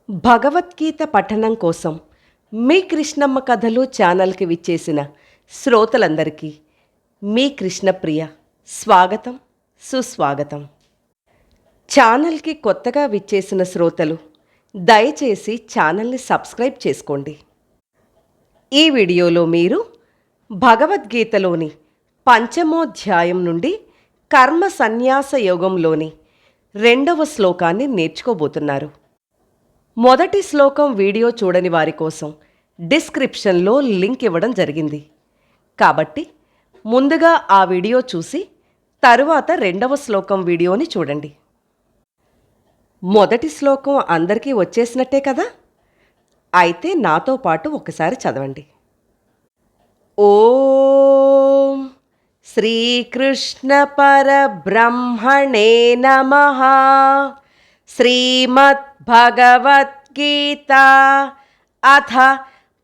భగవద్గీత పఠనం కోసం మీ కృష్ణమ్మ కథలు ఛానల్కి విచ్చేసిన శ్రోతలందరికీ మీ కృష్ణప్రియ స్వాగతం సుస్వాగతం. ఛానల్కి కొత్తగా విచ్చేసిన శ్రోతలు దయచేసి ఛానల్ని సబ్స్క్రైబ్ చేసుకోండి. ఈ వీడియోలో మీరు భగవద్గీతలోని పంచమోధ్యాయం నుండి కర్మ సన్యాస యోగంలోని 2వ శ్లోకాన్ని నేర్చుకోబోతున్నారు. మొదటి శ్లోకం వీడియో చూడని వారి కోసం డిస్క్రిప్షన్లో లింక్ ఇవ్వడం జరిగింది. కాబట్టి ముందుగా ఆ వీడియో చూసి తరువాత 2వ శ్లోకం వీడియోని చూడండి. మొదటి శ్లోకం అందరికీ వచ్చేసినట్టే కదా? అయితే నాతో పాటు ఒకసారి చదవండి. ఓం శ్రీకృష్ణ పరబ్రహ్మణే నమః. శ్రీమద్భగవద్గీత అథ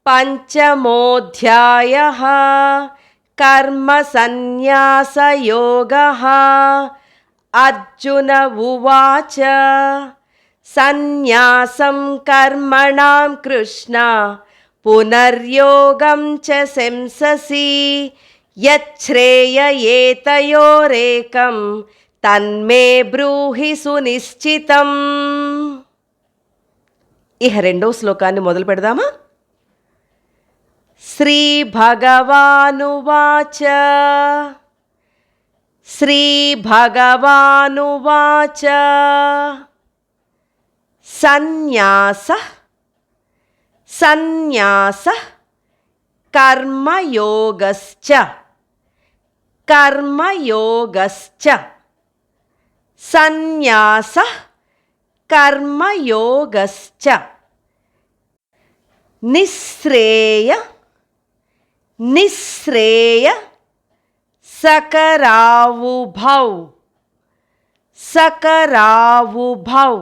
పంచమోధ్యాయః కర్మ సన్యాసయోగః. అర్జున ఉవాచ సన్యాసం కర్మణాం కృష్ణ పునర్యోగం చ శంససి యచ్ఛ్రేయయేతయోరేకం తన్మే బ్రూహి సునిశ్చితం. ఇహ 2వ శ్లోకాన్ని మొదలు పెడదామా? శ్రీ భగవానువాచ శ్రీ భగవానువాచ సన్యాసః సన్యాసః కర్మయోగశ్చ కర్మయోగశ్చ. సన్యాసః కర్మయోగశ్చ. నిశ్రేయ నిశ్రేయ సకరావుభౌ సకరావుభౌ.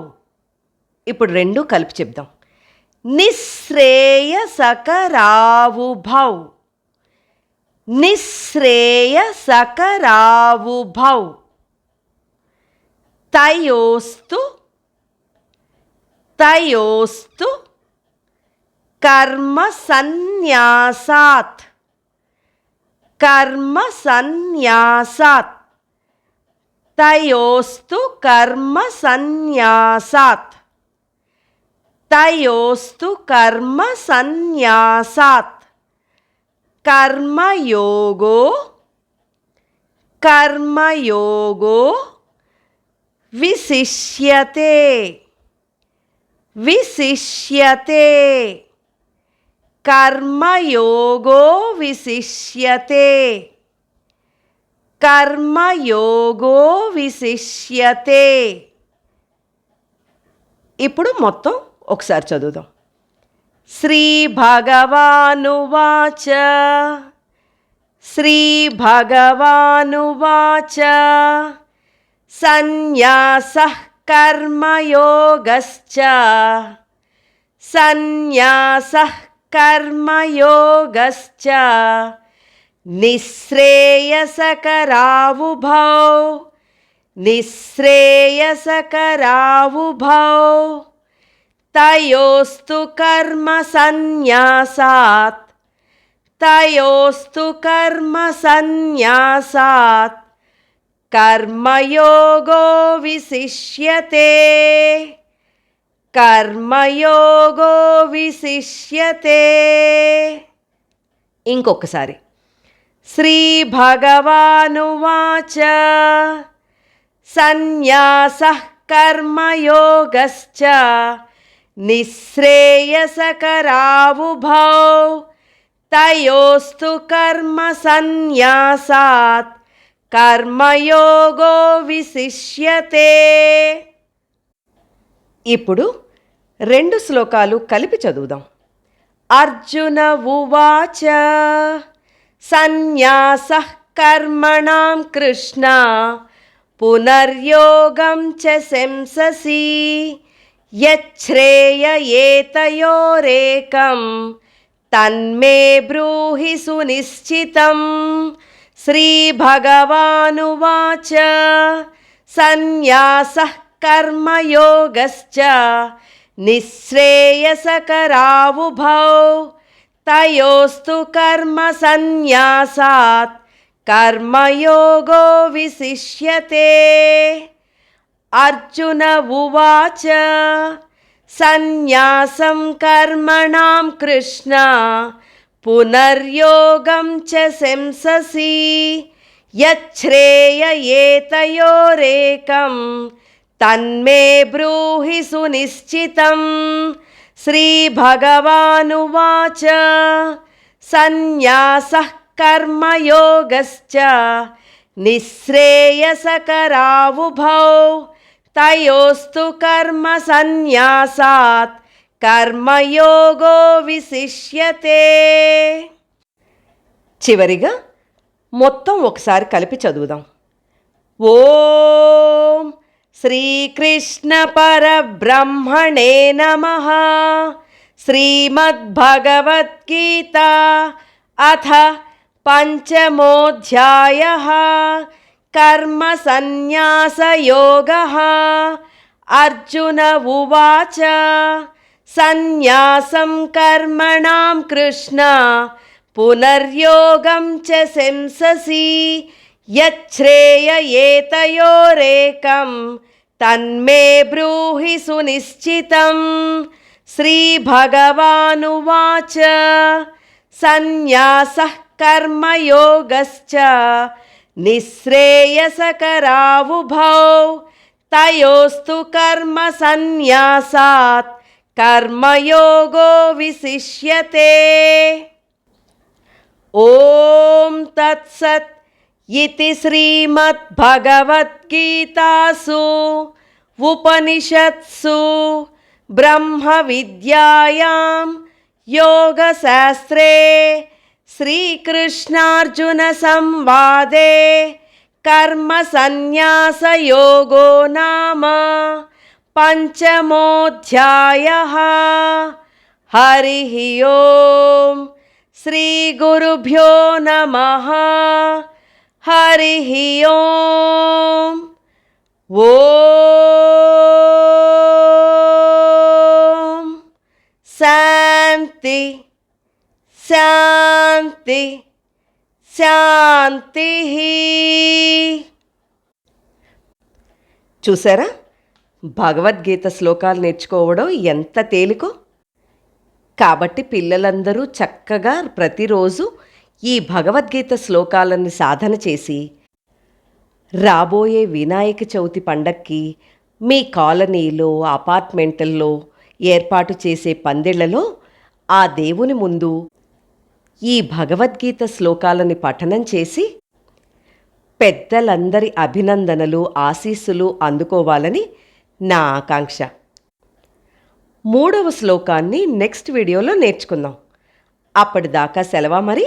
ఇప్పుడు 2 కలిపి చెప్దాం. నిశ్రేయ సకరావుభౌ నిశ్రేయ సకరావుభౌ. తయోస్తు తయోస్తు కర్మ సన్యాసాత్ కర్మ సన్యాసాత్. తయోస్తు కర్మ సన్యాసాత్ తయోస్తు కర్మ సన్యాసాత్. కర్మయోగో కర్మయోగో విశిష్యతే విశిష్యతే. కర్మయోగో విశిష్యతే కర్మయోగో విశిష్యతే. ఇప్పుడు మొత్తం ఒకసారి చదువుదాం. శ్రీ భగవానువాచ శ్రీ భగవానువాచ సన్యాసః కర్మయోగశ్చ సన్యాసః కర్మయోగశ్చ. నిశ్రేయసకరావుభౌ నిశ్రేయసకరావుభౌ. తయోస్తు కర్మ సన్యాసాత్ తయోస్తు కర్మ సన్యాసాత్. కర్మయోగో విశిష్యతే కర్మయోగో విశిష్యతే. ఇంకొకసారి. శ్రీ భగవానువాచ సన్యాసః కర్మయోగశ్చ నిశ్రేయసకరావుభౌ తయోస్తు కర్మ సన్యాసాత్ కర్మయోగో విశిష్యతే. ఇప్పుడు 2 శ్లోకాలు కలిపి చదువుదాం. అర్జున ఉవాచ సన్యాసః కర్మణాం కృష్ణ పునర్యోగం చ శంససి యచ్ఛ్రేయయేతయోరేకం తన్మే బ్రూహి సునిశ్చితం. శ్రీ భగవానువాచ సన్యాసః కర్మయోగశ్చ నిశ్రేయసకరావుభౌ తయోస్తు కర్మ సన్యాసాత్ కర్మయోగో విశిష్యతే. అర్జున ఉవాచ సన్యాసం కర్మణాం కృష్ణ పునర్యోగం చ శంససి యచ్ఛ్రేయయేతయోరేకం తన్మే బ్రూహి సునిశ్చితం. శ్రీభగవానువాచ సన్యాసః కర్మయోగశ్చ నిశ్రేయసకరావుభౌ తయోస్తు కర్మ సన్యాసాత్ కర్మయోగో విశిష్యతే. చివరిగా మొత్తం ఒకసారి కలిపి చదువుదాం. ఓం శ్రీకృష్ణ పరబ్రహ్మణే నమః. శ్రీమద్భగవద్గీత అథ పంచమోऽధ్యాయః. కర్మ సన్యాసయోగః. అర్జున ఉవాచ సన్యాసం కర్మణాం కృష్ణ పునర్యోగం చ శంససి యచ్ఛ్రేయయేతయోరేకం తన్మే బ్రూహి సునిశ్చితం. శ్రీభగవానువాచ సన్యాసః కర్మయోగశ్చ నిశ్రేయసకరావుభౌ తయోస్తు కర్మ సన్యాసాత్ కర్మయోగో విశిష్యతే. ఓం తత్సత్. ఇతి శ్రీమద్భగవద్గీతాసు ఉపనిషత్సు బ్రహ్మ విద్యాయాం యోగశాస్త్రే శ్రీకృష్ణార్జున సంవాదే కర్మ సన్యాసయోగో నామ పంచమోऽధ్యాయః. హరిః ఓం. శ్రీ గురుభ్యో నమః. హరిః ఓం. ఓం శాంతి శాంతి శాంతి. చూసారా, భగవద్గీత శ్లోకాలు నేర్చుకోవడం ఎంత తేలికో. కాబట్టి పిల్లలందరూ చక్కగా ప్రతిరోజు ఈ భగవద్గీత శ్లోకాలను సాధన చేసి రాబోయే వినాయక చవితి పండక్కి మీ కాలనీలో అపార్ట్మెంట్ల్లో ఏర్పాటు చేసే పందిళ్లలో ఆ దేవుని ముందు ఈ భగవద్గీత శ్లోకాలని పఠనం చేసి పెద్దలందరి అభినందనలు ఆశీస్సులు అందుకోవాలని నా ఆకాంక్ష. 3వ శ్లోకాన్ని నెక్స్ట్ వీడియోలో నేర్చుకుందాం. అప్పటిదాకా సెలవా మరి.